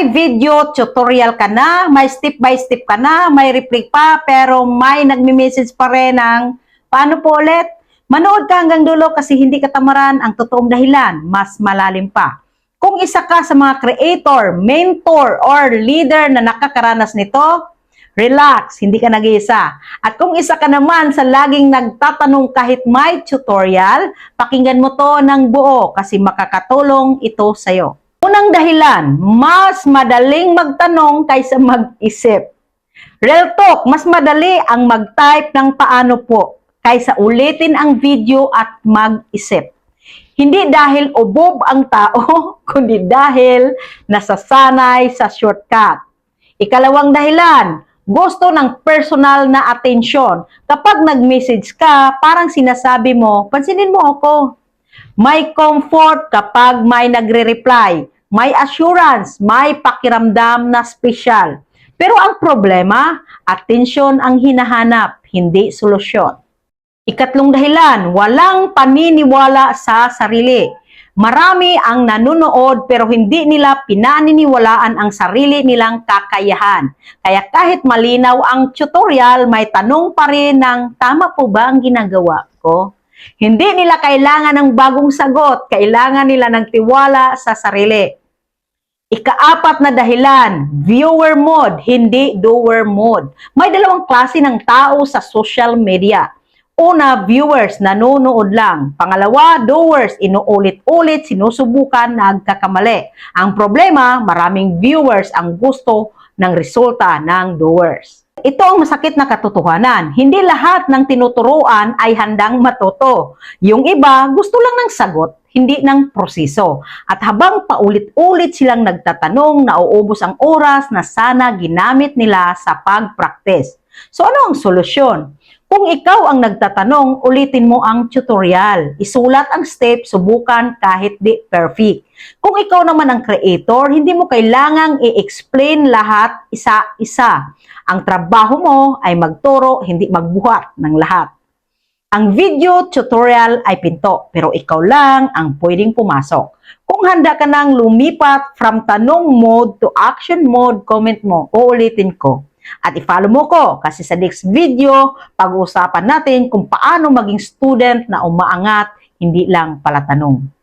May video tutorial ka na, may step by step ka na, may reply pa, pero may nagme-message pa rin ng paano po ulit? Manood ka hanggang dulo kasi hindi katamaran ang totoong dahilan, mas malalim pa. Kung isa ka sa mga creator, mentor, or leader na nakakaranas nito, relax, hindi ka nag-iisa. At kung isa ka naman sa laging nagtatanong kahit may tutorial, pakinggan mo to ng buo kasi makakatulong ito sa'yo. Unang dahilan, mas madaling magtanong kaysa mag-isip. Real talk, mas madali ang mag-type ng paano po kaysa ulitin ang video at mag-isip. Hindi dahil ubob ang tao, kundi dahil nasasanay sa shortcut. Ikalawang dahilan, gusto ng personal na atensyon. Kapag nag-message ka, parang sinasabi mo, pansinin mo ako. May comfort kapag may nagre-reply. May assurance, may pakiramdam na special. Pero ang problema, atensyon ang hinahanap, hindi solusyon. Ikatlong dahilan, walang paniniwala sa sarili. Marami ang nanonood pero hindi nila pinaniniwalaan ang sarili nilang kakayahan. Kaya kahit malinaw ang tutorial, may tanong pa rin ng tama po ba ang ginagawa ko? Hindi nila kailangan ng bagong sagot, kailangan nila ng tiwala sa sarili. Ikaapat na dahilan, viewer mode, hindi doer mode. May dalawang klase ng tao sa social media. Una, viewers, nanonood lang. Pangalawa, doers, inuulit-ulit, sinusubukan, nagkakamali. Ang problema, maraming viewers ang gusto ng resulta ng doers. Ito ang masakit na katotohanan. Hindi lahat ng tinuturuan ay handang matuto. Yung iba, gusto lang ng sagot, hindi ng proseso. At habang paulit-ulit silang nagtatanong, nauubos ang oras na sana ginamit nila sa pag-practice. So ano ang solusyon? Kung ikaw ang nagtatanong, ulitin mo ang tutorial. Isulat ang step, subukan kahit di perfect. Kung ikaw naman ang creator, hindi mo kailangang i-explain lahat isa-isa. Ang trabaho mo ay magturo, hindi magbuhat ng lahat. Ang video tutorial ay pinto, pero ikaw lang ang pwedeng pumasok. Kung handa ka nang lumipat from tanong mode to action mode, comment mo, uulitin ko. At i-follow mo ko kasi sa next video, pag-uusapan natin kung paano maging student na umaangat, hindi lang palatanong.